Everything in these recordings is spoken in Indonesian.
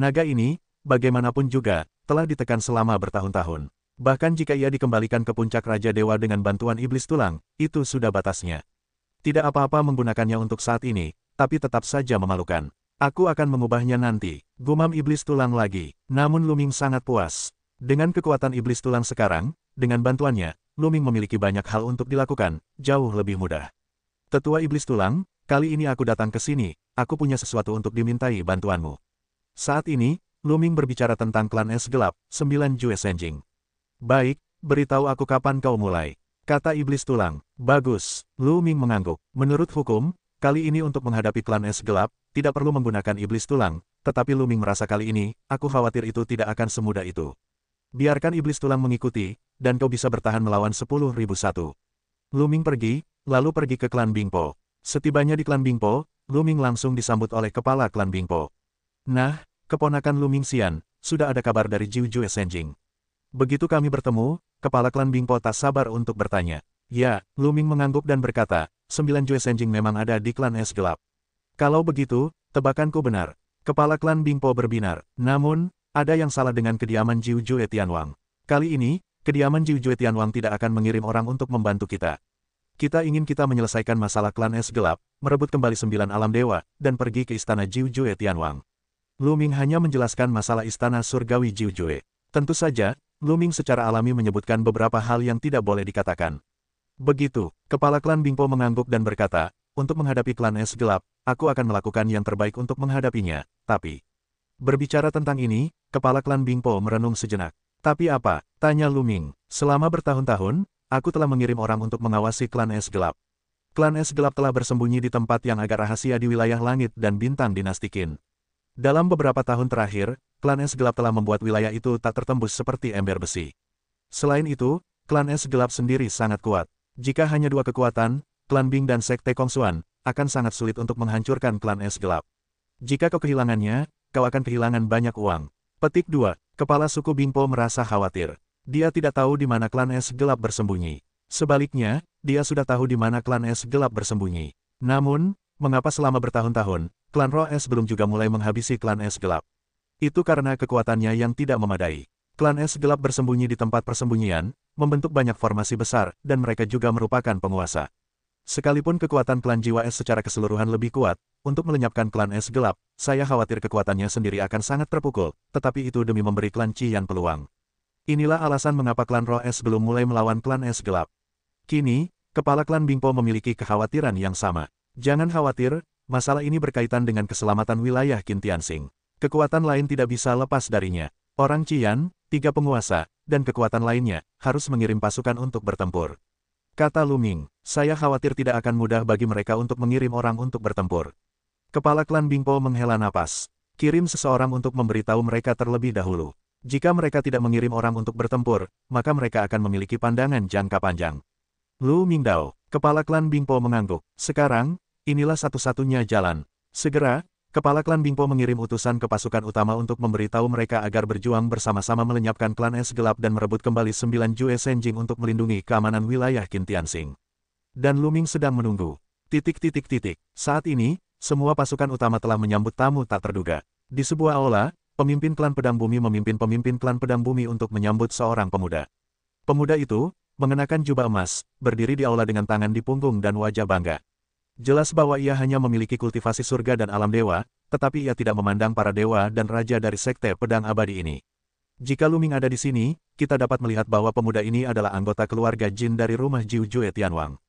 Naga ini, bagaimanapun juga, telah ditekan selama bertahun-tahun. Bahkan jika ia dikembalikan ke puncak Raja Dewa dengan bantuan iblis tulang, itu sudah batasnya. Tidak apa-apa menggunakannya untuk saat ini, tapi tetap saja memalukan. Aku akan mengubahnya nanti, gumam iblis tulang lagi. Namun Luming sangat puas. Dengan kekuatan iblis tulang sekarang, dengan bantuannya, Luming memiliki banyak hal untuk dilakukan, jauh lebih mudah. Tetua iblis tulang, kali ini aku datang ke sini, aku punya sesuatu untuk dimintai bantuanmu. Saat ini, Luming berbicara tentang klan es gelap, 9 Jue Senjing. Baik, beritahu aku kapan kau mulai. Kata iblis tulang. Bagus, Luming mengangguk. Menurut hukum, kali ini untuk menghadapi klan es gelap, tidak perlu menggunakan iblis tulang, tetapi Luming merasa kali ini, aku khawatir itu tidak akan semudah itu. Biarkan iblis tulang mengikuti, dan kau bisa bertahan melawan 10.001. Luming pergi, lalu pergi ke klan Bingpo. Setibanya di klan Bingpo, Luming langsung disambut oleh kepala klan Bingpo. Nah, keponakan Luming Xian, sudah ada kabar dari Jiu Jue Senjing. Begitu kami bertemu, kepala klan Bingpo tak sabar untuk bertanya. Ya, Luming mengangguk dan berkata, 9 Jue Senjing memang ada di klan es gelap. Kalau begitu, tebakanku benar. Kepala klan Bingpo berbinar. Namun, ada yang salah dengan kediaman Jiu Jue Tianwang. Kali ini, kediaman Jiu Jue Tianwang tidak akan mengirim orang untuk membantu kita. Kita ingin menyelesaikan masalah klan es gelap, merebut kembali 9 alam dewa, dan pergi ke istana Jiu Jue Tianwang. Luming hanya menjelaskan masalah istana surgawi Jiu Jue. Tentu saja, Luming secara alami menyebutkan beberapa hal yang tidak boleh dikatakan. Begitu, kepala klan Bingpo mengangguk dan berkata, untuk menghadapi klan es gelap, aku akan melakukan yang terbaik untuk menghadapinya, tapi... Berbicara tentang ini, kepala klan Bingpo merenung sejenak. Tapi apa? Tanya Luming. Selama bertahun-tahun, aku telah mengirim orang untuk mengawasi klan es gelap. Klan es gelap telah bersembunyi di tempat yang agak rahasia di wilayah langit dan bintang dinasti Qin. Dalam beberapa tahun terakhir, klan es gelap telah membuat wilayah itu tak tertembus seperti ember besi. Selain itu, klan es gelap sendiri sangat kuat. Jika hanya dua kekuatan, klan Bing dan Sekte Kongsuan, akan sangat sulit untuk menghancurkan klan es gelap. Jika kau kehilangannya, kau akan kehilangan banyak uang. Petik 2. Kepala suku Bingpo merasa khawatir. Dia tidak tahu di mana klan es gelap bersembunyi. Sebaliknya, dia sudah tahu di mana klan es gelap bersembunyi. Namun, mengapa selama bertahun-tahun, klan roh es belum juga mulai menghabisi klan es gelap? Itu karena kekuatannya yang tidak memadai. Klan es gelap bersembunyi di tempat persembunyian, membentuk banyak formasi besar, dan mereka juga merupakan penguasa. Sekalipun kekuatan klan jiwa es secara keseluruhan lebih kuat, untuk melenyapkan klan es gelap, saya khawatir kekuatannya sendiri akan sangat terpukul, tetapi itu demi memberi klan Qian peluang. Inilah alasan mengapa klan roh es belum mulai melawan klan es gelap. Kini, kepala klan Bingpo memiliki kekhawatiran yang sama. Jangan khawatir, masalah ini berkaitan dengan keselamatan wilayah Qin Tianxing. Kekuatan lain tidak bisa lepas darinya. Orang Qian, 3 penguasa, dan kekuatan lainnya, harus mengirim pasukan untuk bertempur. Kata Luming, saya khawatir tidak akan mudah bagi mereka untuk mengirim orang untuk bertempur. Kepala klan Bingpo menghela napas. Kirim seseorang untuk memberitahu mereka terlebih dahulu. Jika mereka tidak mengirim orang untuk bertempur, maka mereka akan memiliki pandangan jangka panjang. Lu Mingdao, kepala klan Bingpo mengangguk. Sekarang, inilah satu-satunya jalan. Segera, kepala klan Bingpo mengirim utusan ke pasukan utama untuk memberitahu mereka agar berjuang bersama-sama melenyapkan klan es gelap dan merebut kembali 9 Jue Senjing untuk melindungi keamanan wilayah Qin Tianxing. Dan Luming sedang menunggu. Saat ini, semua pasukan utama telah menyambut tamu tak terduga. Di sebuah aula, pemimpin klan pedang bumi memimpin pemimpin klan pedang bumi untuk menyambut seorang pemuda. Pemuda itu, mengenakan jubah emas, berdiri di aula dengan tangan di punggung dan wajah bangga. Jelas bahwa ia hanya memiliki kultivasi surga dan alam dewa, tetapi ia tidak memandang para dewa dan raja dari sekte pedang abadi ini. Jika Luming ada di sini, kita dapat melihat bahwa pemuda ini adalah anggota keluarga Jin dari rumah Jiu Jue Tianwang.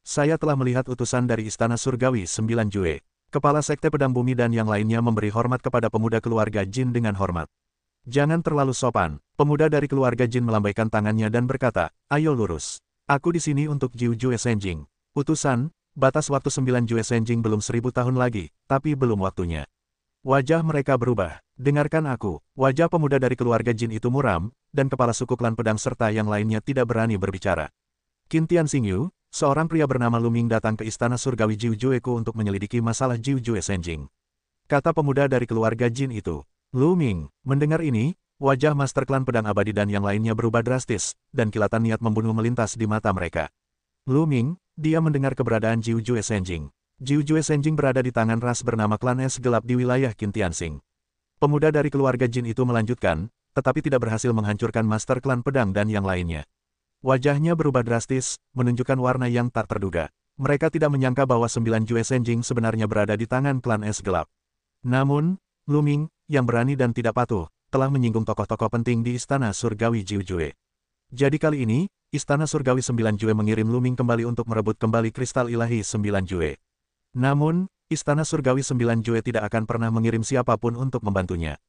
Saya telah melihat utusan dari istana surgawi 9 Jue. Kepala sekte pedang bumi dan yang lainnya memberi hormat kepada pemuda keluarga Jin dengan hormat. Jangan terlalu sopan. Pemuda dari keluarga Jin melambaikan tangannya dan berkata, ayo lurus. Aku di sini untuk Jiu Jue Senjing. Utusan, batas waktu 9 Jue Senjing belum 1000 tahun lagi, tapi belum waktunya. Wajah mereka berubah. Dengarkan aku. Wajah pemuda dari keluarga Jin itu muram, dan kepala suku klan pedang serta yang lainnya tidak berani berbicara. Qin Tianxing, seorang pria bernama Luming datang ke istana surgawi Jiu Jueku untuk menyelidiki masalah Jiu Jue Senjing. Kata pemuda dari keluarga Jin itu. Luming, mendengar ini, wajah master klan pedang abadi dan yang lainnya berubah drastis, dan kilatan niat membunuh melintas di mata mereka. Luming, dia mendengar keberadaan Jiu Jue Senjing. Jiu Jue Senjing berada di tangan ras bernama klan es gelap di wilayah Qin Tianxing. Pemuda dari keluarga Jin itu melanjutkan, tetapi tidak berhasil menghancurkan Master Klan Pedang dan yang lainnya. Wajahnya berubah drastis, menunjukkan warna yang tak terduga. Mereka tidak menyangka bahwa 9 Jue Senjing sebenarnya berada di tangan klan es gelap. Namun, Lu Ming, yang berani dan tidak patuh, telah menyinggung tokoh-tokoh penting di Istana Surgawi Jiu Jue. Jadi kali ini, Istana Surgawi 9 Jue mengirim Lu Ming kembali untuk merebut kembali kristal ilahi 9 Jue. Namun, Istana Surgawi 9 Jue tidak akan pernah mengirim siapapun untuk membantunya.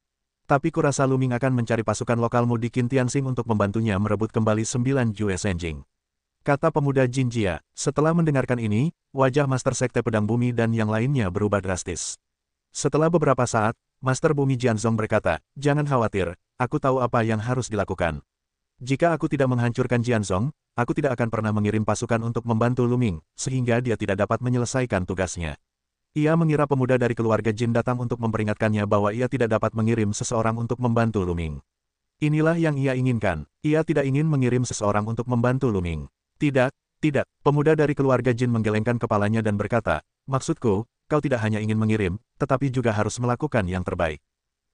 Tapi kurasa Lu Ming akan mencari pasukan lokalmu di Qintianxing untuk membantunya merebut kembali 9 Jue Senjing. Kata pemuda Jin Jia. Setelah mendengarkan ini, wajah Master Sekte Pedang Bumi dan yang lainnya berubah drastis. Setelah beberapa saat, Master Bumi Jianzong berkata, "Jangan khawatir, aku tahu apa yang harus dilakukan. Jika aku tidak menghancurkan Jianzong, aku tidak akan pernah mengirim pasukan untuk membantu Lu Ming, sehingga dia tidak dapat menyelesaikan tugasnya." Ia mengira pemuda dari keluarga Jin datang untuk memperingatkannya bahwa ia tidak dapat mengirim seseorang untuk membantu Lu Ming. Inilah yang ia inginkan. Ia tidak ingin mengirim seseorang untuk membantu Lu Ming. Tidak, tidak. Pemuda dari keluarga Jin menggelengkan kepalanya dan berkata, "Maksudku, kau tidak hanya ingin mengirim, tetapi juga harus melakukan yang terbaik."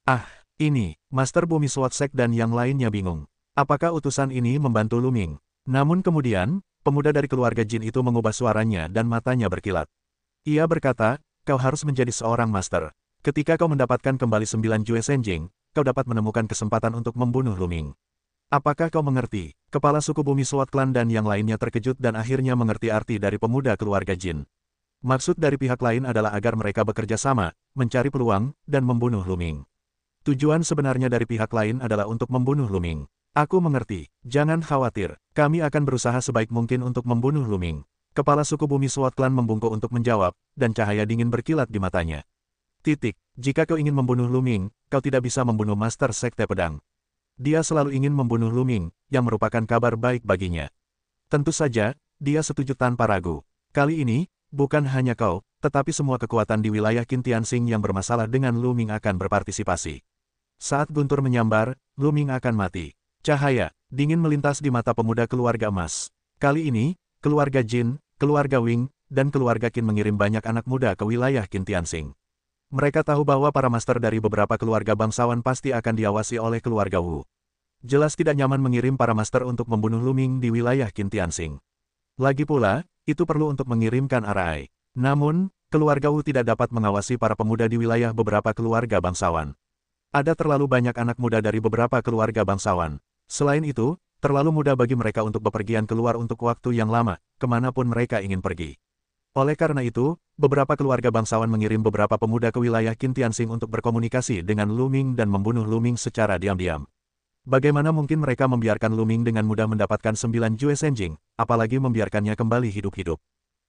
Ah, ini, Master Bumi Sword Sect dan yang lainnya bingung. Apakah utusan ini membantu Lu Ming? Namun kemudian, pemuda dari keluarga Jin itu mengubah suaranya dan matanya berkilat. Ia berkata, "Kau harus menjadi seorang master. Ketika kau mendapatkan kembali 9 Jue Senjing, kau dapat menemukan kesempatan untuk membunuh Lu Ming. Apakah kau mengerti?" Kepala suku Bumi Sword Clan dan yang lainnya terkejut dan akhirnya mengerti arti dari pemuda keluarga Jin. Maksud dari pihak lain adalah agar mereka bekerja sama, mencari peluang, dan membunuh Lu Ming. Tujuan sebenarnya dari pihak lain adalah untuk membunuh Lu Ming. Aku mengerti, jangan khawatir, kami akan berusaha sebaik mungkin untuk membunuh Lu Ming. Kepala suku Bumi Sword Clan membungkuk untuk menjawab, dan cahaya dingin berkilat di matanya. Jika kau ingin membunuh Lu Ming, kau tidak bisa membunuh Master Sekte Pedang. Dia selalu ingin membunuh Lu Ming, yang merupakan kabar baik baginya. Tentu saja, dia setuju tanpa ragu. Kali ini, bukan hanya kau, tetapi semua kekuatan di wilayah Qintianxing yang bermasalah dengan Lu Ming akan berpartisipasi. Saat guntur menyambar, Lu Ming akan mati. Cahaya dingin melintas di mata pemuda keluarga emas. Kali ini, keluarga Jin, keluarga Wing, dan keluarga Qin mengirim banyak anak muda ke wilayah Qintianxing. Mereka tahu bahwa para master dari beberapa keluarga bangsawan pasti akan diawasi oleh keluarga Wu. Jelas tidak nyaman mengirim para master untuk membunuh Lu Ming di wilayah Qintianxing. Lagi pula, itu perlu untuk mengirimkan arai. Namun, keluarga Wu tidak dapat mengawasi para pemuda di wilayah beberapa keluarga bangsawan. Ada terlalu banyak anak muda dari beberapa keluarga bangsawan. Selain itu, terlalu mudah bagi mereka untuk bepergian keluar untuk waktu yang lama, kemanapun mereka ingin pergi. Oleh karena itu, beberapa keluarga bangsawan mengirim beberapa pemuda ke wilayah Qintianxing untuk berkomunikasi dengan Lu Ming dan membunuh Lu Ming secara diam-diam. Bagaimana mungkin mereka membiarkan Lu Ming dengan mudah mendapatkan 9 Jue Senjing, apalagi membiarkannya kembali hidup-hidup?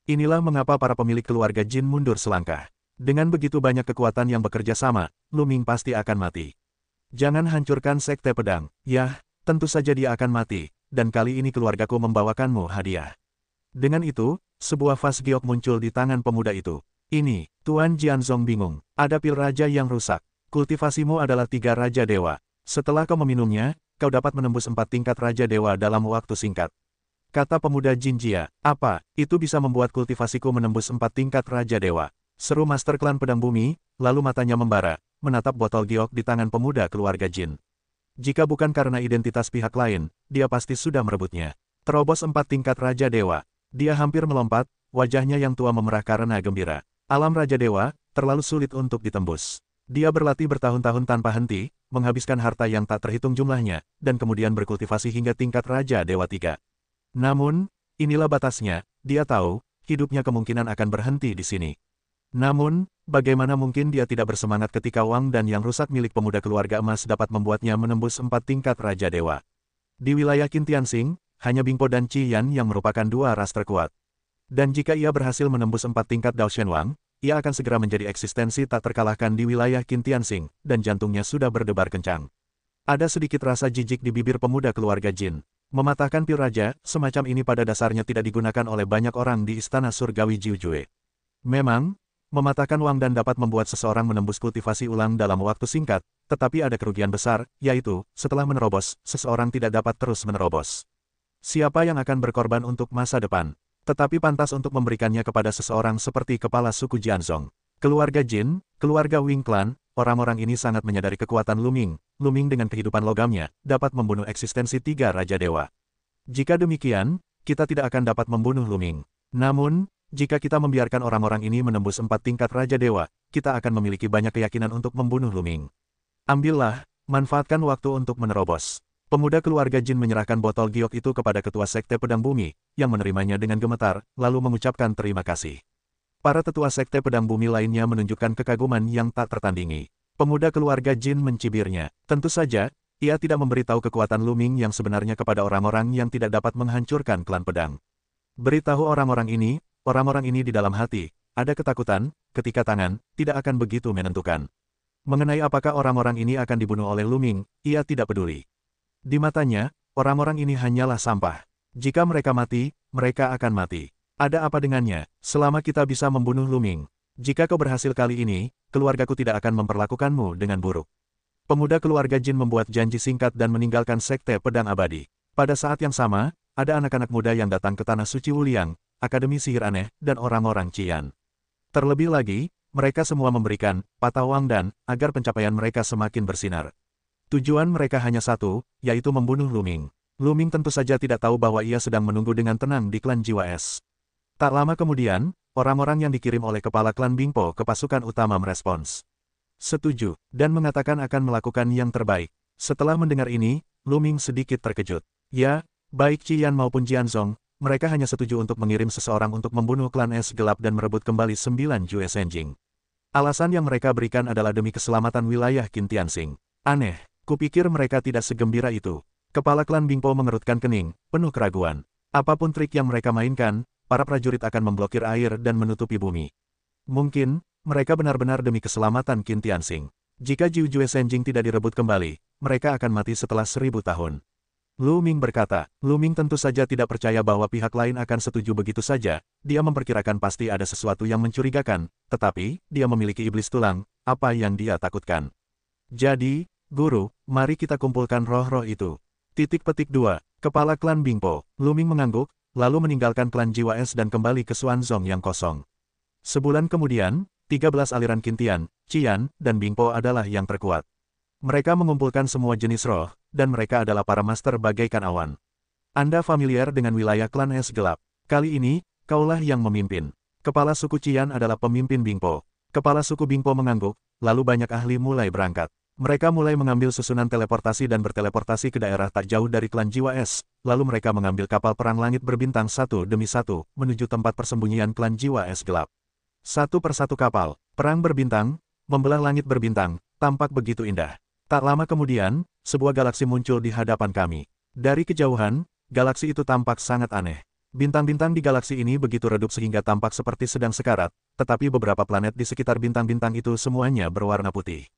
Inilah mengapa para pemilik keluarga Jin mundur selangkah. Dengan begitu banyak kekuatan yang bekerja sama, Lu Ming pasti akan mati. Jangan hancurkan Sekte Pedang. Yah, tentu saja dia akan mati, dan kali ini keluargaku membawakanmu hadiah. Dengan itu, sebuah vas giok muncul di tangan pemuda itu. Ini, Tuan Jianzong bingung. Ada pil raja yang rusak. Kultivasimu adalah 3 raja dewa. Setelah kau meminumnya, kau dapat menembus 4 tingkat raja dewa dalam waktu singkat. Kata pemuda Jin Jia, "Apa, itu bisa membuat kultivasiku menembus 4 tingkat raja dewa?" Seru Master Klan Pedang Bumi, lalu matanya membara, menatap botol giok di tangan pemuda keluarga Jin. Jika bukan karena identitas pihak lain, dia pasti sudah merebutnya. Terobos 4 tingkat raja dewa. Dia hampir melompat, wajahnya yang tua memerah karena gembira. Alam raja dewa, terlalu sulit untuk ditembus. Dia berlatih bertahun-tahun tanpa henti, menghabiskan harta yang tak terhitung jumlahnya, dan kemudian berkultivasi hingga tingkat Raja Dewa 3. Namun, inilah batasnya, dia tahu, hidupnya kemungkinan akan berhenti di sini. Namun, bagaimana mungkin dia tidak bersemangat ketika Wang dan yang rusak milik pemuda keluarga emas dapat membuatnya menembus 4 tingkat Raja Dewa. Di wilayah Qintianxing, hanya Bingpo dan Qi Yan yang merupakan 2 ras terkuat. Dan jika ia berhasil menembus 4 tingkat Dao Shen Wang, ia akan segera menjadi eksistensi tak terkalahkan di wilayah Qintianxing, dan jantungnya sudah berdebar kencang. Ada sedikit rasa jijik di bibir pemuda keluarga Jin. Mematahkan pil raja, semacam ini pada dasarnya tidak digunakan oleh banyak orang di Istana Surgawi Jiu Jue. Memang, mematahkan Wang dan dapat membuat seseorang menembus kultivasi ulang dalam waktu singkat, tetapi ada kerugian besar, yaitu, setelah menerobos, seseorang tidak dapat terus menerobos. Siapa yang akan berkorban untuk masa depan? Tetapi pantas untuk memberikannya kepada seseorang seperti kepala suku Jianzong. Keluarga Jin, keluarga Wing Clan, orang-orang ini sangat menyadari kekuatan Luming. Luming dengan kehidupan logamnya, dapat membunuh eksistensi 3 Raja Dewa. Jika demikian, kita tidak akan dapat membunuh Luming. Namun, jika kita membiarkan orang-orang ini menembus 4 tingkat Raja Dewa, kita akan memiliki banyak keyakinan untuk membunuh Luming. Ambillah, manfaatkan waktu untuk menerobos. Pemuda keluarga Jin menyerahkan botol giok itu kepada ketua Sekte Pedang Bumi, yang menerimanya dengan gemetar, lalu mengucapkan terima kasih. Para tetua Sekte Pedang Bumi lainnya menunjukkan kekaguman yang tak tertandingi. Pemuda keluarga Jin mencibirnya. Tentu saja, ia tidak memberitahu kekuatan Luming yang sebenarnya kepada orang-orang yang tidak dapat menghancurkan klan pedang. Beritahu orang-orang ini di dalam hati, ada ketakutan, ketika tangan, tidak akan begitu menentukan. Mengenai apakah orang-orang ini akan dibunuh oleh Luming, ia tidak peduli. Di matanya, orang-orang ini hanyalah sampah. Jika mereka mati, mereka akan mati. Ada apa dengannya, selama kita bisa membunuh Luming? Jika kau berhasil kali ini, keluargaku tidak akan memperlakukanmu dengan buruk. Pemuda keluarga Jin membuat janji singkat dan meninggalkan Sekte Pedang Abadi. Pada saat yang sama, ada anak-anak muda yang datang ke Tanah Suci Wuliang, Akademi Sihir Aneh, dan orang-orang Qian. Terlebih lagi, mereka semua memberikan patawang dan agar pencapaian mereka semakin bersinar. Tujuan mereka hanya satu, yaitu membunuh Luming. Luming tentu saja tidak tahu bahwa ia sedang menunggu dengan tenang di klan Jiwa Es. Tak lama kemudian, orang-orang yang dikirim oleh kepala klan Bingpo ke pasukan utama merespons. Setuju, dan mengatakan akan melakukan yang terbaik. Setelah mendengar ini, Luming sedikit terkejut. Ya, baik Qian maupun Jianzong, mereka hanya setuju untuk mengirim seseorang untuk membunuh klan Es Gelap dan merebut kembali 9 Jue Senjing. Alasan yang mereka berikan adalah demi keselamatan wilayah Qin Tianxing. Aneh. Kupikir mereka tidak segembira itu. Kepala klan Bingpo mengerutkan kening, penuh keraguan. Apapun trik yang mereka mainkan, para prajurit akan memblokir air dan menutupi bumi. Mungkin, mereka benar-benar demi keselamatan Qin Tianxing. Jika Jiu Jue Senjing tidak direbut kembali, mereka akan mati setelah 1000 tahun. Lu Ming berkata, Lu Ming tentu saja tidak percaya bahwa pihak lain akan setuju begitu saja. Dia memperkirakan pasti ada sesuatu yang mencurigakan, tetapi, dia memiliki iblis tulang, apa yang dia takutkan. Jadi, Guru, mari kita kumpulkan roh-roh itu. Petik 2. Kepala klan Bingpo, Luming mengangguk, lalu meninggalkan klan Jiwa Es dan kembali ke Xuanzong yang kosong. Sebulan kemudian, 13 aliran Qintian, Qian, dan Bingpo adalah yang terkuat. Mereka mengumpulkan semua jenis roh, dan mereka adalah para master bagaikan awan. Anda familiar dengan wilayah klan Es Gelap. Kali ini, kaulah yang memimpin. Kepala suku Qian adalah pemimpin Bingpo. Kepala suku Bingpo mengangguk, lalu banyak ahli mulai berangkat. Mereka mulai mengambil susunan teleportasi dan berteleportasi ke daerah tak jauh dari klan Jiwa Es, lalu mereka mengambil kapal perang langit berbintang satu demi satu, menuju tempat persembunyian klan Jiwa Es Gelap. Satu persatu kapal, perang berbintang, membelah langit berbintang, tampak begitu indah. Tak lama kemudian, sebuah galaksi muncul di hadapan kami. Dari kejauhan, galaksi itu tampak sangat aneh. Bintang-bintang di galaksi ini begitu redup sehingga tampak seperti sedang sekarat, tetapi beberapa planet di sekitar bintang-bintang itu semuanya berwarna putih.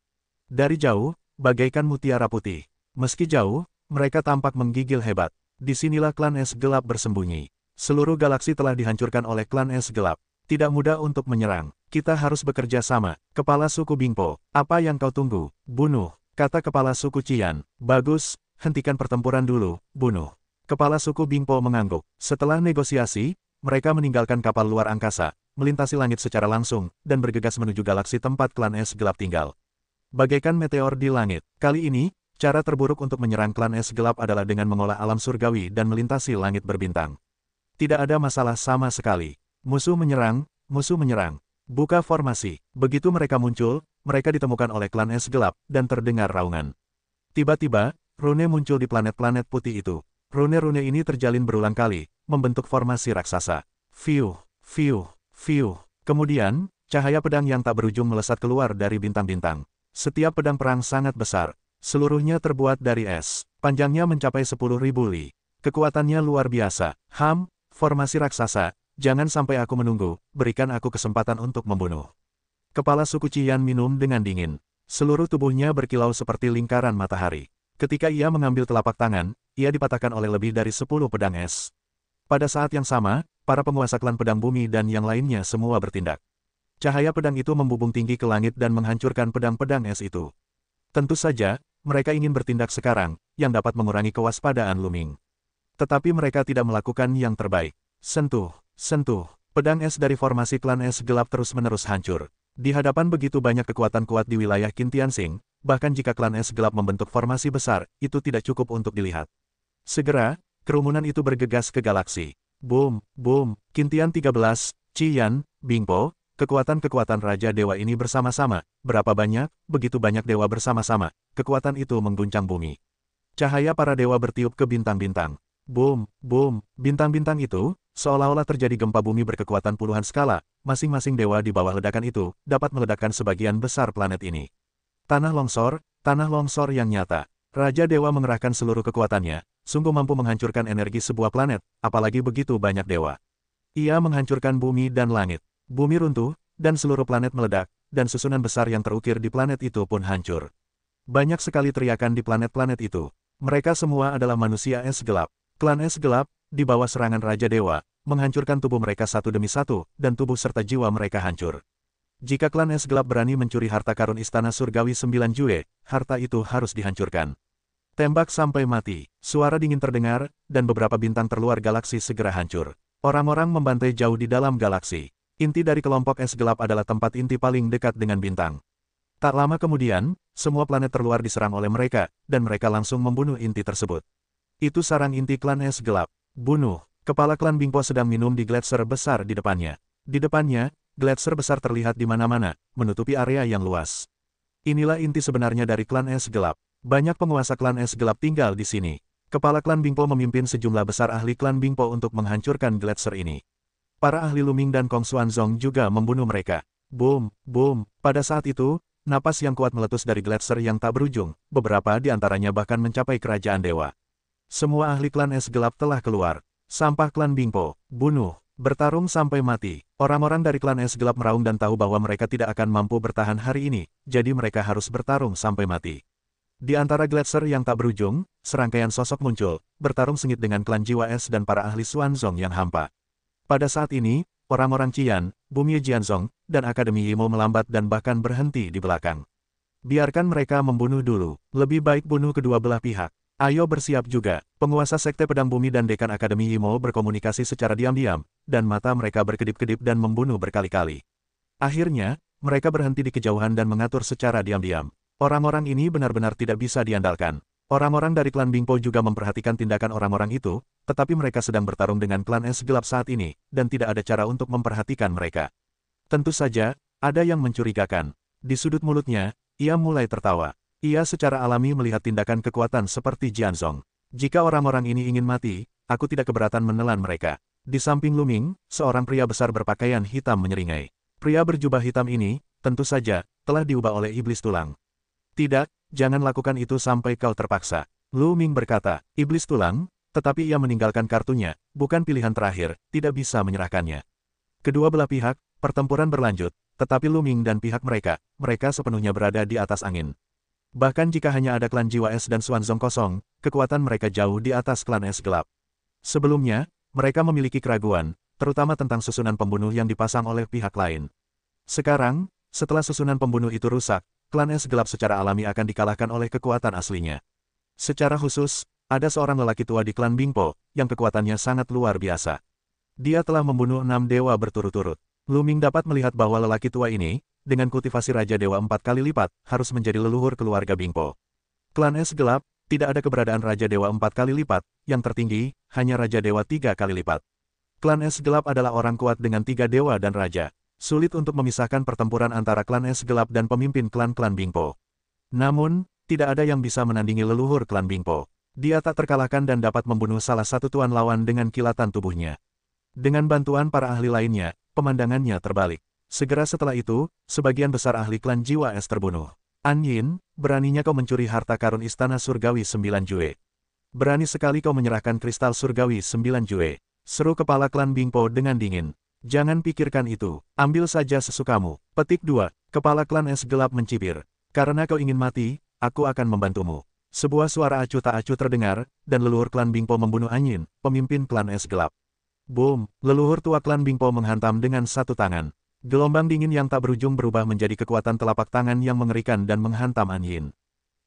Dari jauh, bagaikan mutiara putih. Meski jauh, mereka tampak menggigil hebat. Disinilah klan Es Gelap bersembunyi. Seluruh galaksi telah dihancurkan oleh klan Es Gelap. Tidak mudah untuk menyerang. Kita harus bekerja sama. Kepala suku Bingpo, apa yang kau tunggu? Bunuh, kata kepala suku Qian. Bagus, hentikan pertempuran dulu, bunuh. Kepala suku Bingpo mengangguk. Setelah negosiasi, mereka meninggalkan kapal luar angkasa, melintasi langit secara langsung, dan bergegas menuju galaksi tempat klan Es Gelap tinggal. Bagaikan meteor di langit. Kali ini, cara terburuk untuk menyerang klan Es Gelap adalah dengan mengolah alam surgawi dan melintasi langit berbintang. Tidak ada masalah sama sekali. Musuh menyerang, musuh menyerang. Buka formasi. Begitu mereka muncul, mereka ditemukan oleh klan Es Gelap, dan terdengar raungan. Tiba-tiba, rune muncul di planet-planet putih itu. Rune-rune ini terjalin berulang kali, membentuk formasi raksasa. Fiuh, fiuh, fiuh. Kemudian, cahaya pedang yang tak berujung melesat keluar dari bintang-bintang. Setiap pedang perang sangat besar. Seluruhnya terbuat dari es. Panjangnya mencapai 10.000 li. Kekuatannya luar biasa. Formasi raksasa. Jangan sampai aku menunggu, berikan aku kesempatan untuk membunuh. Kepala suku Qian minum dengan dingin. Seluruh tubuhnya berkilau seperti lingkaran matahari. Ketika ia mengambil telapak tangan, ia dipatahkan oleh lebih dari 10 pedang es. Pada saat yang sama, para penguasa klan pedang bumi dan yang lainnya semua bertindak. Cahaya pedang itu membubung tinggi ke langit dan menghancurkan pedang-pedang es itu. Tentu saja, mereka ingin bertindak sekarang, yang dapat mengurangi kewaspadaan Luming. Tetapi mereka tidak melakukan yang terbaik. Sentuh, sentuh. Pedang es dari formasi klan Es Gelap terus-menerus hancur. Di hadapan begitu banyak kekuatan kuat di wilayah Qin Tianxing, bahkan jika klan es gelap membentuk formasi besar, itu tidak cukup untuk dilihat. Segera, kerumunan itu bergegas ke galaksi. Boom, boom, Qin Tian 13, Qiyan, Bingpo, kekuatan-kekuatan Raja Dewa ini bersama-sama, berapa banyak, begitu banyak dewa bersama-sama, kekuatan itu mengguncang bumi. Cahaya para dewa bertiup ke bintang-bintang. Boom, boom, bintang-bintang itu, seolah-olah terjadi gempa bumi berkekuatan puluhan skala, masing-masing dewa di bawah ledakan itu, dapat meledakkan sebagian besar planet ini. Tanah longsor yang nyata. Raja Dewa mengerahkan seluruh kekuatannya, sungguh mampu menghancurkan energi sebuah planet, apalagi begitu banyak dewa. Ia menghancurkan bumi dan langit. Bumi runtuh, dan seluruh planet meledak, dan susunan besar yang terukir di planet itu pun hancur. Banyak sekali teriakan di planet-planet itu. Mereka semua adalah manusia es gelap. Klan es gelap, di bawah serangan Raja Dewa, menghancurkan tubuh mereka satu demi satu, dan tubuh serta jiwa mereka hancur. Jika klan es gelap berani mencuri harta karun Istana Surgawi 9 Jue, harta itu harus dihancurkan. Tembak sampai mati, suara dingin terdengar, dan beberapa bintang terluar galaksi segera hancur. Orang-orang membantai jauh di dalam galaksi. Inti dari kelompok es gelap adalah tempat inti paling dekat dengan bintang. Tak lama kemudian, semua planet terluar diserang oleh mereka, dan mereka langsung membunuh inti tersebut. Itu sarang inti klan es gelap. Bunuh. Kepala klan Bingpo sedang minum di gletser besar di depannya. Di depannya, gletser besar terlihat di mana-mana, menutupi area yang luas. Inilah inti sebenarnya dari klan es gelap. Banyak penguasa klan es gelap tinggal di sini. Kepala klan Bingpo memimpin sejumlah besar ahli klan Bingpo untuk menghancurkan gletser ini. Para ahli Luming dan Kong Xuanzong juga membunuh mereka. Boom, boom. Pada saat itu, napas yang kuat meletus dari gletser yang tak berujung, beberapa di antaranya bahkan mencapai kerajaan dewa. Semua ahli klan es gelap telah keluar. Sampah klan Bingpo, bunuh, bertarung sampai mati. Orang-orang dari klan es gelap meraung dan tahu bahwa mereka tidak akan mampu bertahan hari ini, jadi mereka harus bertarung sampai mati. Di antara gletser yang tak berujung, serangkaian sosok muncul, bertarung sengit dengan klan jiwa es dan para ahli Xuanzong yang hampa. Pada saat ini, orang-orang Qiyan, Bumi Jianzong, dan Akademi Yimo melambat dan bahkan berhenti di belakang. Biarkan mereka membunuh dulu, lebih baik bunuh kedua belah pihak. Ayo bersiap juga. Penguasa Sekte Pedang Bumi dan Dekan Akademi Yimo berkomunikasi secara diam-diam, dan mata mereka berkedip-kedip dan membunuh berkali-kali. Akhirnya, mereka berhenti di kejauhan dan mengatur secara diam-diam. Orang-orang ini benar-benar tidak bisa diandalkan. Orang-orang dari klan Bingpo juga memperhatikan tindakan orang-orang itu, tetapi mereka sedang bertarung dengan klan es gelap saat ini, dan tidak ada cara untuk memperhatikan mereka. Tentu saja, ada yang mencurigakan. Di sudut mulutnya, ia mulai tertawa. Ia secara alami melihat tindakan kekuatan seperti Jianzong. Jika orang-orang ini ingin mati, aku tidak keberatan menelan mereka. Di samping Luming, seorang pria besar berpakaian hitam menyeringai. Pria berjubah hitam ini, tentu saja, telah diubah oleh iblis tulang. Tidak, jangan lakukan itu sampai kau terpaksa. Luming berkata, iblis tulang, tetapi ia meninggalkan kartunya, bukan pilihan terakhir, tidak bisa menyerahkannya. Kedua belah pihak, pertempuran berlanjut, tetapi Luming dan pihak mereka sepenuhnya berada di atas angin. Bahkan jika hanya ada klan jiwa es dan Xuanzong kosong, kekuatan mereka jauh di atas klan es gelap. Sebelumnya, mereka memiliki keraguan, terutama tentang susunan pembunuh yang dipasang oleh pihak lain. Sekarang, setelah susunan pembunuh itu rusak, klan es gelap secara alami akan dikalahkan oleh kekuatan aslinya. Secara khusus, ada seorang lelaki tua di klan Bingpo, yang kekuatannya sangat luar biasa. Dia telah membunuh 6 dewa berturut-turut. Luming dapat melihat bahwa lelaki tua ini, dengan kultivasi Raja Dewa 4 kali lipat, harus menjadi leluhur keluarga Bingpo. Klan es gelap, tidak ada keberadaan Raja Dewa 4 kali lipat, yang tertinggi, hanya Raja Dewa 3 kali lipat. Klan es gelap adalah orang kuat dengan 3 dewa dan raja. Sulit untuk memisahkan pertempuran antara klan es gelap dan pemimpin klan-klan Bingpo. Namun, tidak ada yang bisa menandingi leluhur klan Bingpo. Dia tak terkalahkan dan dapat membunuh salah satu tuan lawan dengan kilatan tubuhnya. Dengan bantuan para ahli lainnya, pemandangannya terbalik. Segera setelah itu, sebagian besar ahli klan jiwa es terbunuh. An Yin, beraninya kau mencuri harta karun Istana Surgawi 9 Jue. Berani sekali kau menyerahkan kristal Surgawi 9 Jue. Seru kepala klan Bingpo dengan dingin. Jangan pikirkan itu, ambil saja sesukamu. Petik 2, kepala klan es gelap mencibir. Karena kau ingin mati, aku akan membantumu. Sebuah suara acuh tak acuh terdengar, dan leluhur klan Bingpo membunuh An Yin, pemimpin klan es gelap. Boom, leluhur tua klan Bingpo menghantam dengan satu tangan. Gelombang dingin yang tak berujung berubah menjadi kekuatan telapak tangan yang mengerikan dan menghantam An Yin.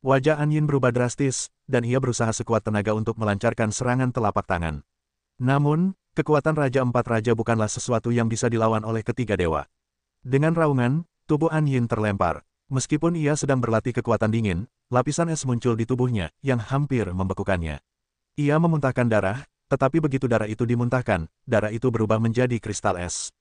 Wajah An Yin berubah drastis, dan ia berusaha sekuat tenaga untuk melancarkan serangan telapak tangan. Namun, kekuatan Raja Empat Raja bukanlah sesuatu yang bisa dilawan oleh ketiga dewa. Dengan raungan, Tubuh An Yin terlempar. Meskipun ia sedang berlatih kekuatan dingin, lapisan es muncul di tubuhnya yang hampir membekukannya. Ia memuntahkan darah, tetapi begitu darah itu dimuntahkan, darah itu berubah menjadi kristal es.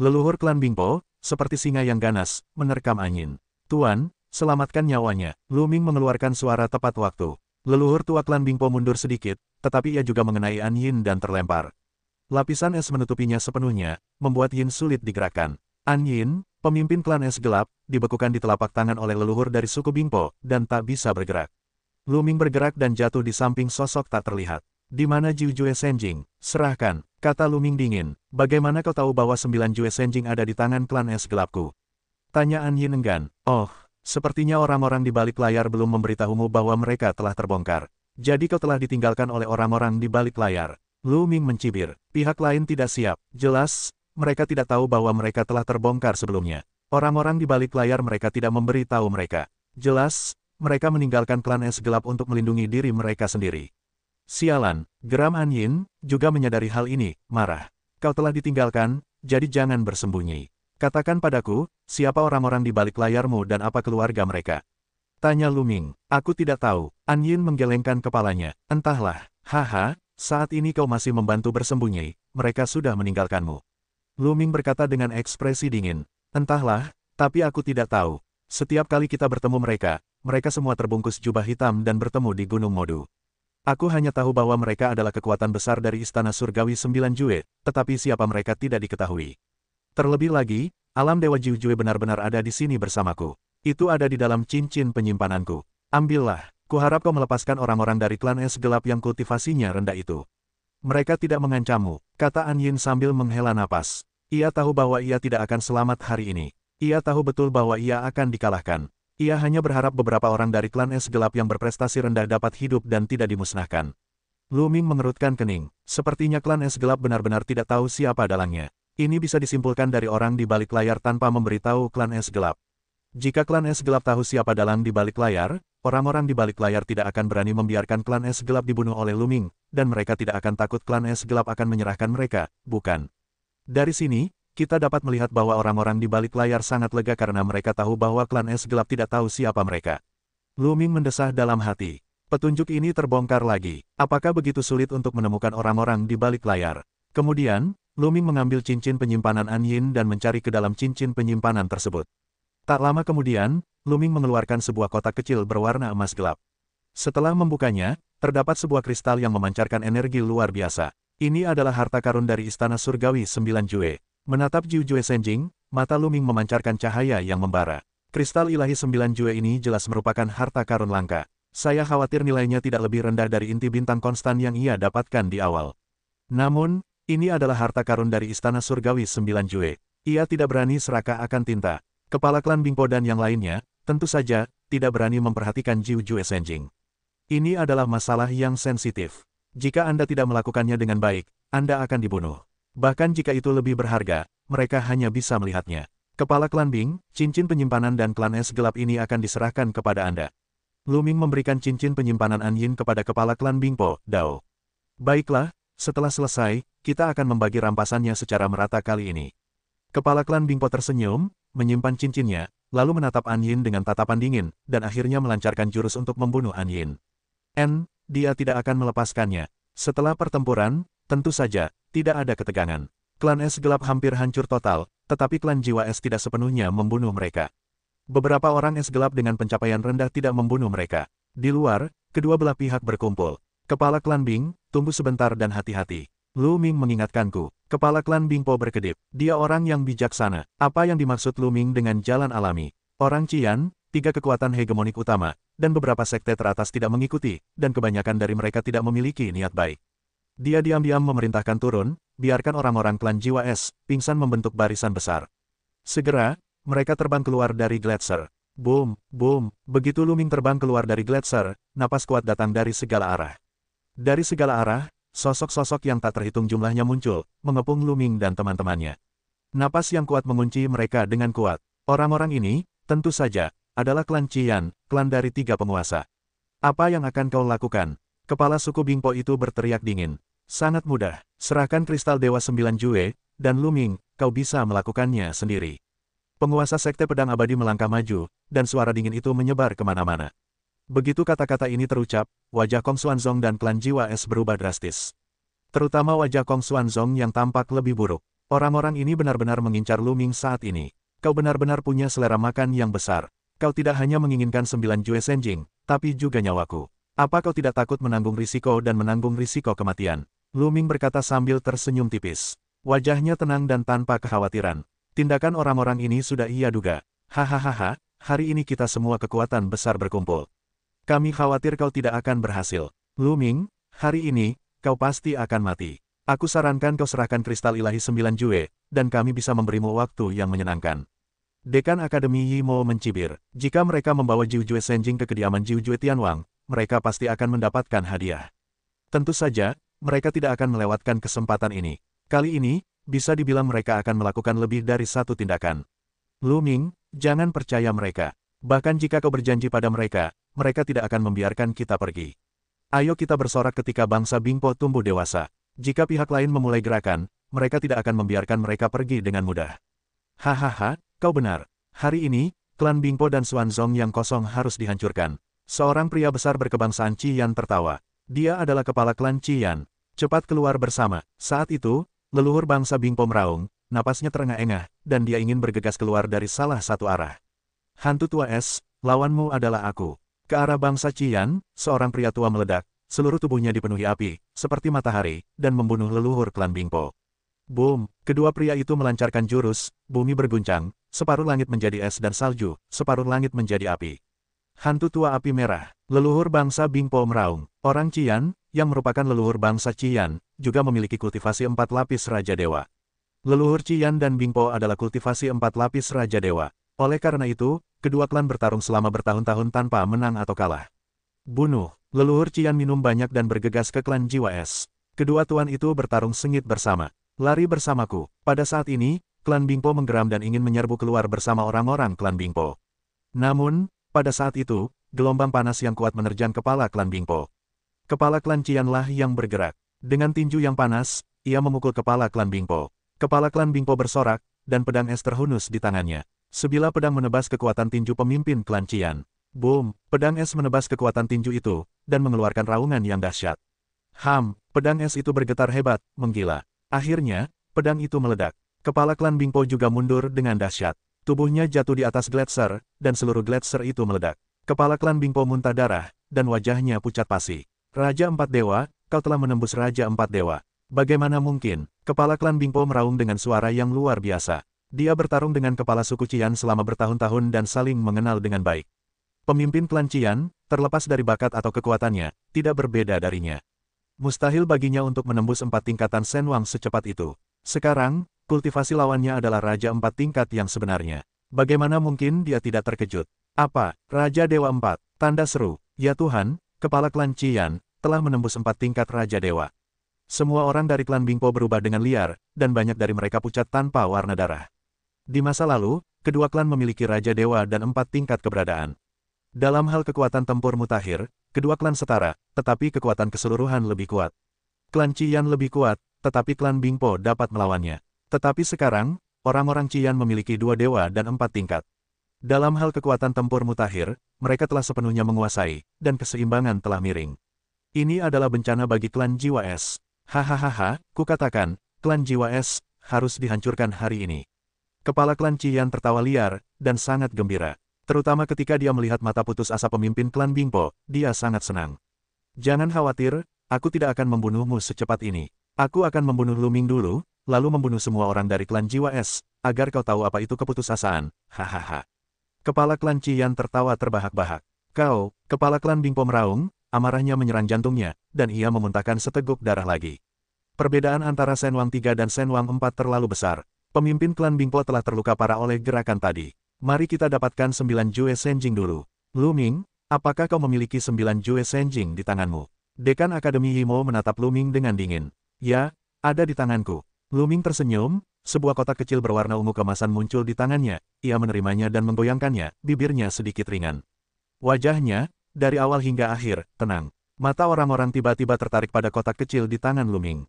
Leluhur klan Bingpo, seperti singa yang ganas, menerkam An Yin. Tuan, selamatkan nyawanya. Lu Ming mengeluarkan suara tepat waktu. Leluhur tua klan Bingpo mundur sedikit, tetapi ia juga mengenai An Yin dan terlempar. Lapisan es menutupinya sepenuhnya, membuat Yin sulit digerakkan. An Yin, pemimpin klan es gelap, dibekukan di telapak tangan oleh leluhur dari suku Bingpo, dan tak bisa bergerak. Lu Ming bergerak dan jatuh di samping sosok tak terlihat. Di mana Jiu Jue Senjing? Serahkan, kata Lu Ming dingin. Bagaimana kau tahu bahwa 9 Jue Senjing ada di tangan klan es gelapku? Tanya An Yin enggan. Oh, sepertinya orang-orang di balik layar belum memberitahumu bahwa mereka telah terbongkar. Jadi kau telah ditinggalkan oleh orang-orang di balik layar. Lu Ming mencibir. Pihak lain tidak siap. Jelas, mereka tidak tahu bahwa mereka telah terbongkar sebelumnya. Orang-orang di balik layar mereka tidak memberi tahu mereka. Jelas, mereka meninggalkan klan es gelap untuk melindungi diri mereka sendiri. Sialan, geram An Yin, juga menyadari hal ini, marah. Kau telah ditinggalkan, jadi jangan bersembunyi. Katakan padaku, siapa orang-orang di balik layarmu dan apa keluarga mereka? Tanya Lu Ming. Aku tidak tahu. An Yin menggelengkan kepalanya. Entahlah, haha, saat ini kau masih membantu bersembunyi, mereka sudah meninggalkanmu. Lu Ming berkata dengan ekspresi dingin. Entahlah, tapi aku tidak tahu. Setiap kali kita bertemu mereka, mereka semua terbungkus jubah hitam dan bertemu di Gunung Modu. Aku hanya tahu bahwa mereka adalah kekuatan besar dari Istana Surgawi 9 Jue, tetapi siapa mereka tidak diketahui. Terlebih lagi, alam Dewa Jiu Jue benar-benar ada di sini bersamaku. Itu ada di dalam cincin penyimpananku. Ambillah, kuharap kau melepaskan orang-orang dari klan es gelap yang kultivasinya rendah itu. Mereka tidak mengancammu, kata An Yin sambil menghela napas. Ia tahu bahwa ia tidak akan selamat hari ini. Ia tahu betul bahwa ia akan dikalahkan. Ia hanya berharap beberapa orang dari klan es gelap yang berprestasi rendah dapat hidup dan tidak dimusnahkan. Lu Ming mengerutkan kening. Sepertinya klan es gelap benar-benar tidak tahu siapa dalangnya. Ini bisa disimpulkan dari orang di balik layar tanpa memberitahu klan es gelap. Jika klan es gelap tahu siapa dalang di balik layar, orang-orang di balik layar tidak akan berani membiarkan klan es gelap dibunuh oleh Lu Ming, dan mereka tidak akan takut klan es gelap akan menyerahkan mereka, bukan? Dari sini, kita dapat melihat bahwa orang-orang di balik layar sangat lega karena mereka tahu bahwa klan es gelap tidak tahu siapa mereka. Lu Ming mendesah dalam hati. Petunjuk ini terbongkar lagi. Apakah begitu sulit untuk menemukan orang-orang di balik layar? Kemudian, Lu Ming mengambil cincin penyimpanan An Yin dan mencari ke dalam cincin penyimpanan tersebut. Tak lama kemudian, Lu Ming mengeluarkan sebuah kotak kecil berwarna emas gelap. Setelah membukanya, terdapat sebuah kristal yang memancarkan energi luar biasa. Ini adalah harta karun dari Istana Surgawi 9 Jue. Menatap Jiu Jue Senjing, mata Lu Ming memancarkan cahaya yang membara. Kristal ilahi 9 Jue ini jelas merupakan harta karun langka. Saya khawatir nilainya tidak lebih rendah dari inti bintang konstan yang ia dapatkan di awal. Namun, ini adalah harta karun dari Istana Surgawi 9 Jue. Ia tidak berani serakah akan tinta. Kepala klan Bingpo dan yang lainnya, tentu saja, tidak berani memperhatikan Jiu Jue Senjing. Ini adalah masalah yang sensitif. Jika Anda tidak melakukannya dengan baik, Anda akan dibunuh. Bahkan jika itu lebih berharga, mereka hanya bisa melihatnya. Kepala klan Bing, cincin penyimpanan dan klan es gelap ini akan diserahkan kepada Anda. Lu Ming memberikan cincin penyimpanan An Yin kepada kepala klan Bingpo, Dao. Baiklah, setelah selesai, kita akan membagi rampasannya secara merata kali ini. Kepala klan Bingpo tersenyum, menyimpan cincinnya, lalu menatap An Yin dengan tatapan dingin, dan akhirnya melancarkan jurus untuk membunuh An Yin. Dia tidak akan melepaskannya. Setelah pertempuran, tentu saja, tidak ada ketegangan. Klan es gelap hampir hancur total, tetapi klan jiwa es tidak sepenuhnya membunuh mereka. Beberapa orang es gelap dengan pencapaian rendah tidak membunuh mereka. Di luar, kedua belah pihak berkumpul. Kepala klan Bing, tunggu sebentar dan hati-hati. Lu Ming mengingatkanku. Kepala klan Bingpo berkedip. Dia orang yang bijaksana. Apa yang dimaksud Lu Ming dengan jalan alami? Orang Qian, 3 kekuatan hegemonik utama, dan beberapa sekte teratas tidak mengikuti, dan kebanyakan dari mereka tidak memiliki niat baik. Dia diam-diam memerintahkan turun, biarkan orang-orang klan jiwa es, pingsan membentuk barisan besar. Segera, mereka terbang keluar dari gletser. Boom, boom, begitu Lu Ming terbang keluar dari gletser, napas kuat datang dari segala arah. Dari segala arah, sosok-sosok yang tak terhitung jumlahnya muncul, mengepung Lu Ming dan teman-temannya. Napas yang kuat mengunci mereka dengan kuat. Orang-orang ini, tentu saja, adalah klan Qian, klan dari 3 penguasa. Apa yang akan kau lakukan? Kepala suku Bingpo itu berteriak dingin. Sangat mudah, serahkan kristal Dewa 9 Jue, dan Lu Ming, kau bisa melakukannya sendiri. Penguasa Sekte Pedang Abadi melangkah maju, dan suara dingin itu menyebar kemana-mana. Begitu kata-kata ini terucap, wajah Kong Xuanzong dan klan Jiwa Es berubah drastis. Terutama wajah Kong Xuanzong yang tampak lebih buruk. Orang-orang ini benar-benar mengincar Lu Ming saat ini. Kau benar-benar punya selera makan yang besar. Kau tidak hanya menginginkan 9 Jue Senjing, tapi juga nyawaku. Apa kau tidak takut menanggung risiko dan menanggung risiko kematian? Lu Ming berkata sambil tersenyum tipis. Wajahnya tenang dan tanpa kekhawatiran. Tindakan orang-orang ini sudah ia duga. Hahaha, hari ini kita semua kekuatan besar berkumpul. Kami khawatir kau tidak akan berhasil. Lu Ming, hari ini, kau pasti akan mati. Aku sarankan kau serahkan kristal ilahi 9 Jue, dan kami bisa memberimu waktu yang menyenangkan. Dekan Akademi Yimo mencibir. Jika mereka membawa Jiu Jue Senjing ke kediaman Jiu Jue Tianwang, mereka pasti akan mendapatkan hadiah. Tentu saja, mereka tidak akan melewatkan kesempatan ini. Kali ini, bisa dibilang mereka akan melakukan lebih dari satu tindakan. Lu Ming, jangan percaya mereka. Bahkan jika kau berjanji pada mereka, mereka tidak akan membiarkan kita pergi. Ayo kita bersorak ketika bangsa Bingpo tumbuh dewasa. Jika pihak lain memulai gerakan, mereka tidak akan membiarkan mereka pergi dengan mudah. Hahaha, kau benar. Hari ini, klan Bingpo dan Xuanzong yang kosong harus dihancurkan. Seorang pria besar berkebangsaan Qiyan tertawa. Dia adalah kepala klan Qiyan. Cepat keluar bersama. Saat itu, leluhur bangsa Bingpo meraung, napasnya terengah-engah, dan dia ingin bergegas keluar dari salah satu arah. Hantu tua es, lawanmu adalah aku. Ke arah bangsa Qiyan, seorang pria tua meledak, seluruh tubuhnya dipenuhi api, seperti matahari, dan membunuh leluhur klan Bingpo. Boom, kedua pria itu melancarkan jurus, bumi berguncang, separuh langit menjadi es dan salju, separuh langit menjadi api. Hantu tua api merah, leluhur bangsa Bingpo meraung. Orang Qiyan, yang merupakan leluhur bangsa Qiyan, juga memiliki kultivasi 4 lapis Raja Dewa. Leluhur Qiyan dan Bingpo adalah kultivasi 4 lapis Raja Dewa. Oleh karena itu, kedua klan bertarung selama bertahun-tahun tanpa menang atau kalah. Bunuh, leluhur Qiyan minum banyak dan bergegas ke klan Jiwa Es. Kedua tuan itu bertarung sengit bersama. Lari bersamaku. Pada saat ini, klan Bingpo menggeram dan ingin menyerbu keluar bersama orang-orang klan Bingpo. Namun, pada saat itu, gelombang panas yang kuat menerjang kepala klan Bingpo. Kepala klan Qiyanlah yang bergerak. Dengan tinju yang panas, ia memukul kepala klan Bingpo. Kepala klan Bingpo bersorak, dan pedang es terhunus di tangannya. Sebilah pedang menebas kekuatan tinju pemimpin klan Qiyan. Boom, pedang es menebas kekuatan tinju itu, dan mengeluarkan raungan yang dahsyat. Pedang es itu bergetar hebat, menggila. Akhirnya, pedang itu meledak. Kepala klan Bingpo juga mundur dengan dahsyat. Tubuhnya jatuh di atas gletser, dan seluruh gletser itu meledak. Kepala klan Bingpo muntah darah, dan wajahnya pucat pasi. Raja Empat Dewa, kau telah menembus Raja Empat Dewa. Bagaimana mungkin? Kepala klan Bingpo meraung dengan suara yang luar biasa. Dia bertarung dengan kepala suku Qiyan selama bertahun-tahun dan saling mengenal dengan baik. Pemimpin klan Qiyan, terlepas dari bakat atau kekuatannya, tidak berbeda darinya. Mustahil baginya untuk menembus 4 tingkatan Senwang secepat itu. Sekarang, kultivasi lawannya adalah Raja 4 tingkat yang sebenarnya. Bagaimana mungkin dia tidak terkejut? Apa? Raja Dewa 4? Tanda seru. Ya Tuhan, kepala klan Qiyan telah menembus 4 tingkat Raja Dewa. Semua orang dari klan Bingpo berubah dengan liar, dan banyak dari mereka pucat tanpa warna darah. Di masa lalu, kedua klan memiliki Raja Dewa dan 4 tingkat keberadaan. Dalam hal kekuatan tempur mutakhir, kedua klan setara, tetapi kekuatan keseluruhan lebih kuat. Klan Qiyan lebih kuat, tetapi klan Bingpo dapat melawannya. Tetapi sekarang, orang-orang Qiyan memiliki 2 dewa dan 4 tingkat. Dalam hal kekuatan tempur mutakhir, mereka telah sepenuhnya menguasai, dan keseimbangan telah miring. Ini adalah bencana bagi klan Jiwa Es. Hahaha, kukatakan, klan Jiwa Es harus dihancurkan hari ini. Kepala klan Qiyan tertawa liar, dan sangat gembira. Terutama ketika dia melihat mata putus asa pemimpin klan Bingpo, dia sangat senang. Jangan khawatir, aku tidak akan membunuhmu secepat ini. Aku akan membunuh Lu Ming dulu, lalu membunuh semua orang dari klan Jiwa Es, agar kau tahu apa itu keputusasaan. Hahaha. Kepala klan Qiyan tertawa terbahak-bahak. Kau, kepala klan Bingpo meraung, amarahnya menyerang jantungnya, dan ia memuntahkan seteguk darah lagi. Perbedaan antara Senwang 3 dan Senwang 4 terlalu besar. Pemimpin klan Bingpo telah terluka parah oleh gerakan tadi. Mari kita dapatkan 9 Jue Senjing dulu. Lu Ming, apakah kau memiliki 9 Jue Senjing di tanganmu? Dekan Akademi Yimo menatap Lu Ming dengan dingin. Ya, ada di tanganku. Lu Ming tersenyum, sebuah kotak kecil berwarna ungu kemasan muncul di tangannya, ia menerimanya dan menggoyangkannya, bibirnya sedikit ringan. Wajahnya, dari awal hingga akhir, tenang. Mata orang-orang tiba-tiba tertarik pada kotak kecil di tangan Lu Ming.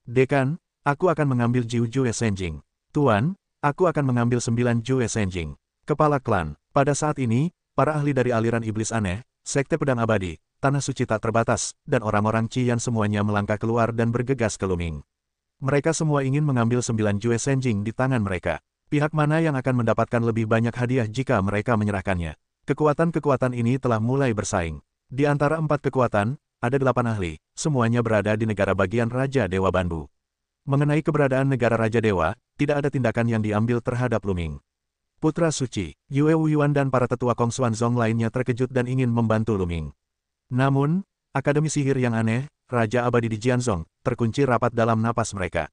Dekan, aku akan mengambil Jiu Jue Senjing. Tuan, Aku akan mengambil 9 Jue Senjing. Kepala klan. Pada saat ini, para ahli dari aliran iblis aneh, Sekte Pedang Abadi, Tanah Suci Tak Terbatas, dan orang-orang Qian semuanya melangkah keluar dan bergegas ke Luming. Mereka semua ingin mengambil 9 Jue Senjing di tangan mereka. Pihak mana yang akan mendapatkan lebih banyak hadiah jika mereka menyerahkannya? Kekuatan-kekuatan ini telah mulai bersaing. Di antara 4 kekuatan, ada 8 ahli, semuanya berada di negara bagian Raja Dewa Banbu. Mengenai keberadaan negara Raja Dewa, tidak ada tindakan yang diambil terhadap Luming. Putra Suci, Yue Wuyuan dan para tetua Kong Xuanzong lainnya terkejut dan ingin membantu Luming. Namun, Akademi Sihir yang aneh, Raja Abadi di Jianzhong, terkunci rapat dalam napas mereka.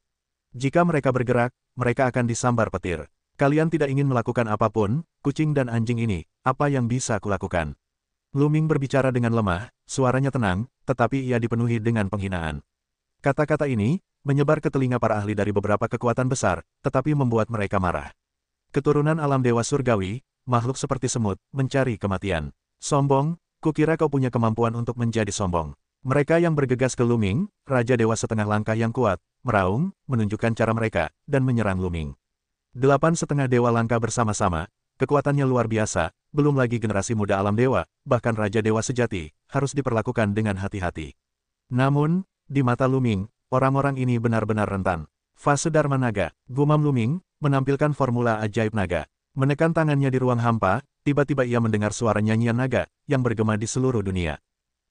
Jika mereka bergerak, mereka akan disambar petir. Kalian tidak ingin melakukan apapun, kucing dan anjing ini, apa yang bisa kulakukan? Luming berbicara dengan lemah, suaranya tenang, tetapi ia dipenuhi dengan penghinaan. Kata-kata ini menyebar ke telinga para ahli dari beberapa kekuatan besar, tetapi membuat mereka marah. Keturunan alam dewa surgawi, makhluk seperti semut, mencari kematian. Sombong, kukira kau punya kemampuan untuk menjadi sombong. Mereka yang bergegas ke Luming, Raja Dewa setengah langkah yang kuat, meraung, menunjukkan cara mereka, dan menyerang Luming. 8,5 dewa langkah bersama-sama, kekuatannya luar biasa, belum lagi generasi muda alam dewa, bahkan Raja Dewa sejati, harus diperlakukan dengan hati-hati. Namun, di mata Luming, orang-orang ini benar-benar rentan. Fase Dharma Naga, gumam Luming, menampilkan formula ajaib naga. Menekan tangannya di ruang hampa, tiba-tiba ia mendengar suara nyanyian naga, yang bergema di seluruh dunia.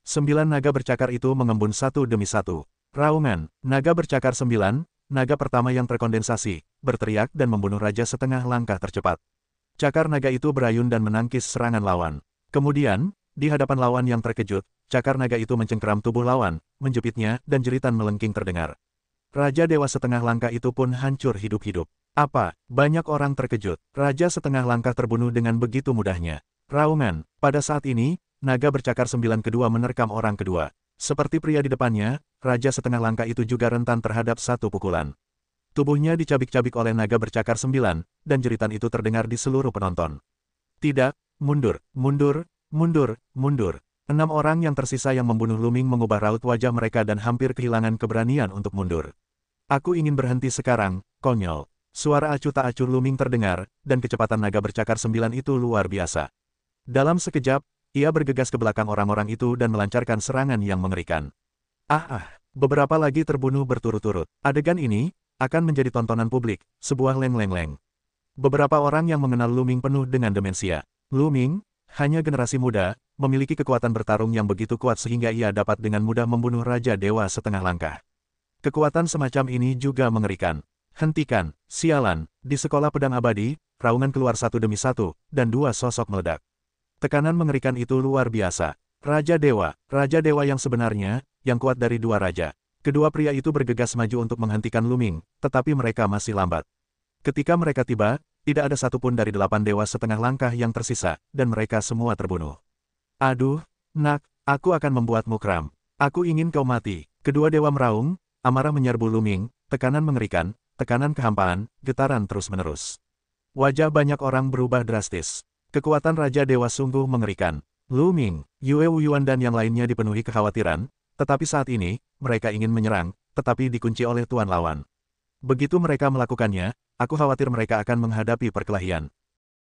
9 naga bercakar itu mengembun satu demi satu. Raungan, naga bercakar 9, naga pertama yang terkondensasi, berteriak dan membunuh raja setengah langkah tercepat. Cakar naga itu berayun dan menangkis serangan lawan. Kemudian, di hadapan lawan yang terkejut, cakar naga itu mencengkeram tubuh lawan, menjepitnya, dan jeritan melengking terdengar. Raja Dewa setengah langkah itu pun hancur hidup-hidup. Apa? Banyak orang terkejut. Raja setengah langkah terbunuh dengan begitu mudahnya. Raungan. Pada saat ini, naga bercakar 9 kedua menerkam orang kedua. Seperti pria di depannya, Raja setengah langkah itu juga rentan terhadap satu pukulan. Tubuhnya dicabik-cabik oleh naga bercakar 9, dan jeritan itu terdengar di seluruh penonton. Tidak, mundur, mundur, mundur, mundur. 6 orang yang tersisa yang membunuh Luming mengubah raut wajah mereka dan hampir kehilangan keberanian untuk mundur. Aku ingin berhenti sekarang, konyol. Suara acuh tak acuh Luming terdengar, dan kecepatan naga bercakar 9 itu luar biasa. Dalam sekejap, ia bergegas ke belakang orang-orang itu dan melancarkan serangan yang mengerikan. Beberapa lagi terbunuh berturut-turut. Adegan ini akan menjadi tontonan publik, sebuah leng-leng-leng. Beberapa orang yang mengenal Luming penuh dengan demensia. Luming, hanya generasi muda, memiliki kekuatan bertarung yang begitu kuat sehingga ia dapat dengan mudah membunuh Raja Dewa setengah langkah. Kekuatan semacam ini juga mengerikan. Hentikan, sialan, di sekolah pedang abadi, raungan keluar satu demi satu, dan 2 sosok meledak. Tekanan mengerikan itu luar biasa. Raja Dewa yang sebenarnya, yang kuat dari 2 raja. Kedua pria itu bergegas maju untuk menghentikan Luming, tetapi mereka masih lambat. Ketika mereka tiba, tidak ada satupun dari 8 dewa setengah langkah yang tersisa, dan mereka semua terbunuh. Aduh, nak, aku akan membuatmu kram. Aku ingin kau mati. Kedua dewa meraung, amarah menyerbu Luming, tekanan mengerikan, tekanan kehampaan, getaran terus-menerus. Wajah banyak orang berubah drastis. Kekuatan Raja Dewa sungguh mengerikan. Luming, Yue Wuyuan dan yang lainnya dipenuhi kekhawatiran, tetapi saat ini, mereka ingin menyerang, tetapi dikunci oleh tuan lawan. Begitu mereka melakukannya, aku khawatir mereka akan menghadapi perkelahian.